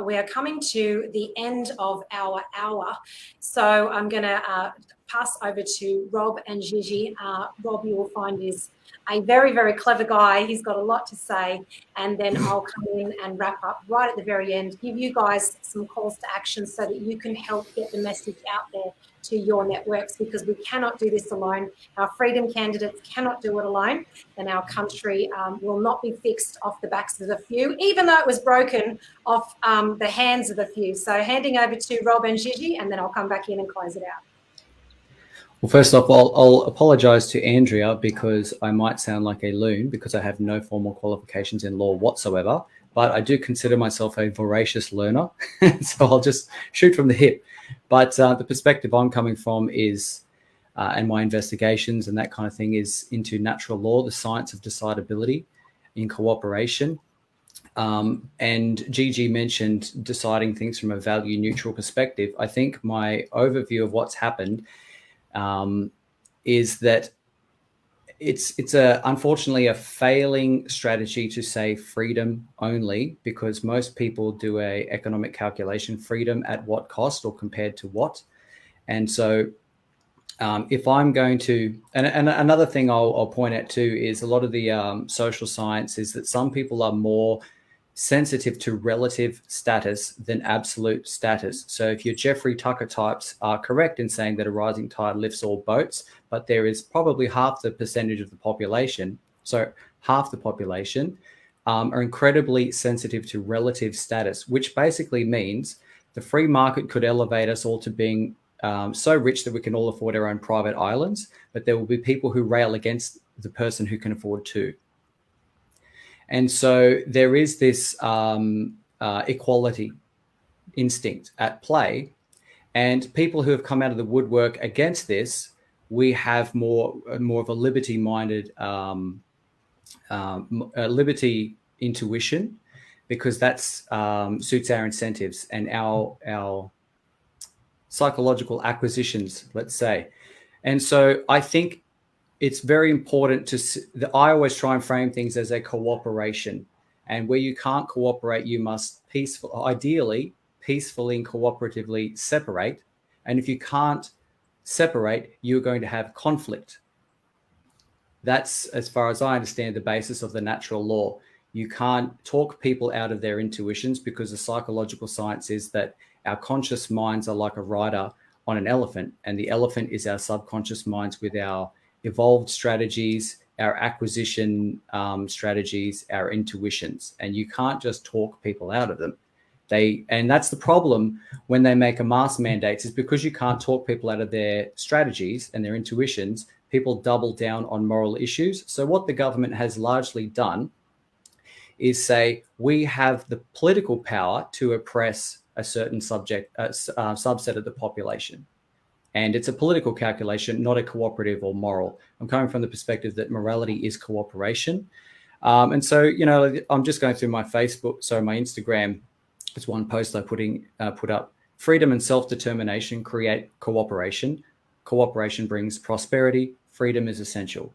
We are coming to the end of our hour. So I'm going to pass over to Rob and Gigi. Rob, you will find, is a very, very clever guy. He's got a lot to say. And then I'll come in and wrap up right at the very end, give you guys some calls to action so that you can help get the message out there to your networks, because we cannot do this alone. Our freedom candidates cannot do it alone, and our country will not be fixed off the backs of the few, even though it was broken off the hands of the few. So handing over to Rob and Gigi, and then I'll come back in and close it out. Well, first off, I'll apologise to Andrea because I might sound like a loon because I have no formal qualifications in law whatsoever, but I do consider myself a voracious learner. So I'll just shoot from the hip. But the perspective I'm coming from is, and my investigations and that kind of thing, is into natural law, the science of decidability in cooperation. And Gigi mentioned deciding things from a value neutral perspective. I think my overview of what's happened is that it's unfortunately a failing strategy to say freedom only, because most people do a economic calculation, freedom at what cost or compared to what. And so if I'm going to, and another thing I'll point out too is a lot of the social science is that some people are more sensitive to relative status than absolute status. So if your Jeffrey Tucker types are correct in saying that a rising tide lifts all boats, but there is probably half the percentage of the population, so half the population are incredibly sensitive to relative status, which basically means the free market could elevate us all to being so rich that we can all afford our own private islands, but there will be people who rail against the person who can afford two. And so there is this equality instinct at play, and people who have come out of the woodwork against this, we have more of a liberty-minded, liberty intuition, because that's suits our incentives and our psychological acquisitions, let's say. And so I think it's very important I always try and frame things as a cooperation, and where you can't cooperate, you must ideally peacefully and cooperatively separate. And if you can't separate, you're going to have conflict. That's, as far as I understand, the basis of the natural law. You can't talk people out of their intuitions, because the psychological science is that our conscious minds are like a rider on an elephant, and the elephant is our subconscious minds with our evolved strategies, our acquisition strategies, our intuitions, and you can't just talk people out of them. And that's the problem when they make a mask mandates, is because you can't talk people out of their strategies and their intuitions, people double down on moral issues. So what the government has largely done is say, we have the political power to oppress a certain subset of the population. And it's a political calculation, not a cooperative or moral. I'm coming from the perspective that morality is cooperation. And so, I'm just going through my Instagram. It's one post I put up. Freedom and self-determination create cooperation. Cooperation brings prosperity. Freedom is essential.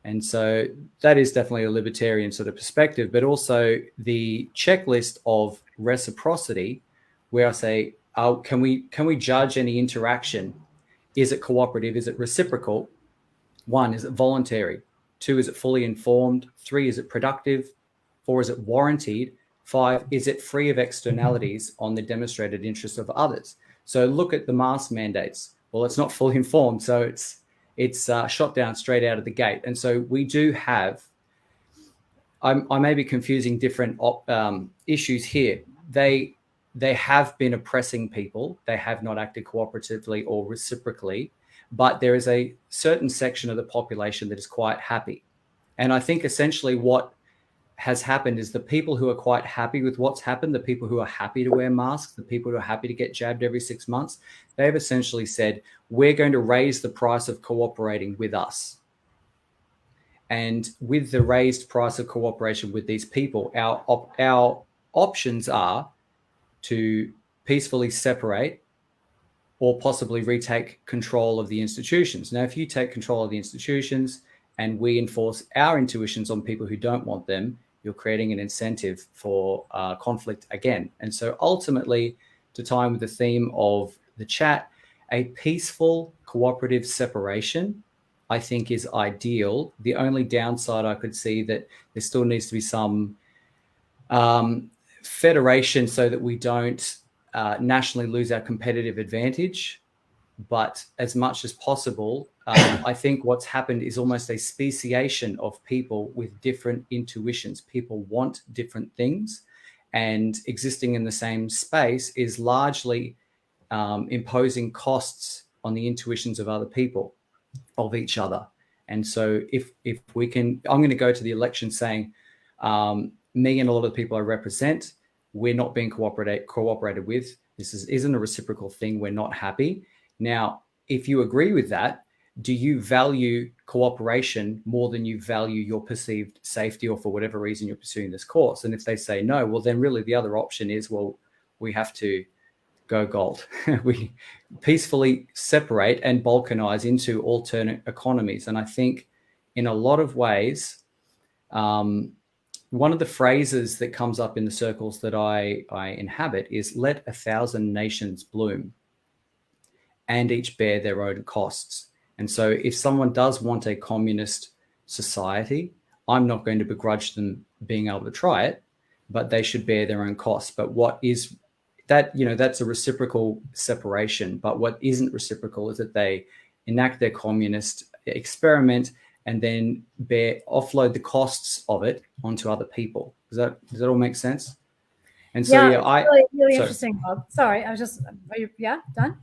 And so that is definitely a libertarian sort of perspective, but also the checklist of reciprocity, where I say, can we judge any interaction? Is it cooperative? Is it reciprocal? 1, is it voluntary? 2, is it fully informed? 3, is it productive? 4, is it warranted? 5, is it free of externalities on the demonstrated interests of others? So look at the mask mandates. Well, it's not fully informed, so it's shot down straight out of the gate. And so we do have, I may be confusing different issues here. They have been oppressing people. They have not acted cooperatively or reciprocally, but there is a certain section of the population that is quite happy. And I think essentially what has happened is the people who are quite happy with what's happened, the people who are happy to wear masks, the people who are happy to get jabbed every 6 months, they've essentially said, we're going to raise the price of cooperating with us. And with the raised price of cooperation with these people, our options are to peacefully separate or possibly retake control of the institutions. Now, if you take control of the institutions and we enforce our intuitions on people who don't want them, you're creating an incentive for conflict again. And so ultimately, to tie in with the theme of the chat, a peaceful, cooperative separation, I think, is ideal. The only downside I could see that there still needs to be some federation so that we don't nationally lose our competitive advantage. But as much as possible, I think what's happened is almost a speciation of people with different intuitions. People want different things, and existing in the same space is largely imposing costs on the intuitions of other people, of each other. And so if we can, I'm going to go to the election saying, me and a lot of the people I represent, we're not being cooperated with. This isn't a reciprocal thing. We're not happy. Now, if you agree with that, do you value cooperation more than you value your perceived safety, or for whatever reason you're pursuing this course? And if they say no, well, then really the other option is, well, we have to go gold. We peacefully separate and balkanize into alternate economies. And I think in a lot of ways, one of the phrases that comes up in the circles that I inhabit is let 1,000 nations bloom, and each bear their own costs. And so if someone does want a communist society, I'm not going to begrudge them being able to try it, but they should bear their own costs. But what is that, that's a reciprocal separation. But what isn't reciprocal is that they enact their communist experiment and then offload the costs of it onto other people. Does that all make sense? And so really interesting, Bob. Sorry, I was just done?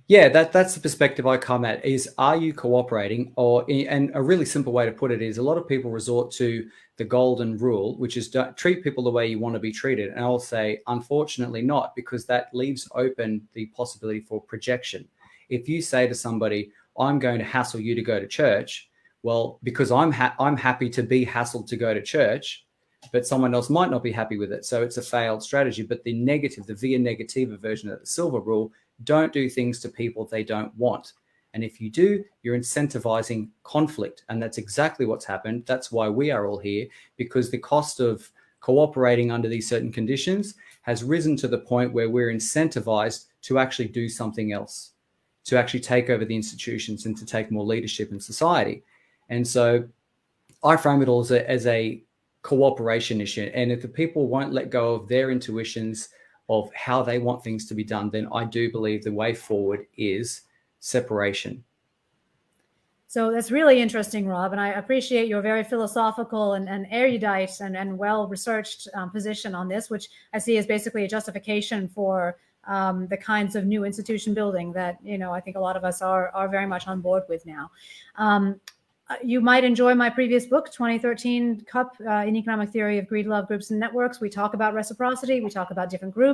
Yeah, that's the perspective I come at, is, are you cooperating? And a really simple way to put it is, a lot of people resort to the golden rule, which is don't treat people the way you want to be treated. And I'll say, unfortunately not, because that leaves open the possibility for projection. If you say to somebody, I'm going to hassle you to go to church, well, because I'm happy to be hassled to go to church, but someone else might not be happy with it. So it's a failed strategy. But the via negativa version of the silver rule, don't do things to people they don't want. And if you do, you're incentivizing conflict. And that's exactly what's happened. That's why we are all here, because the cost of cooperating under these certain conditions has risen to the point where we're incentivized to actually do something else, to actually take over the institutions and to take more leadership in society. And so I frame it all as a cooperation issue. And if the people won't let go of their intuitions of how they want things to be done, then I do believe the way forward is separation. So that's really interesting, Rob. And I appreciate your very philosophical and erudite and well-researched position on this, which I see as basically a justification for the kinds of new institution building that, I think a lot of us are very much on board with now. You might enjoy my previous book, 2013 CUP, in Economic Theory of Greed, Love, Groups, and Networks. We talk about reciprocity. We talk about different groups.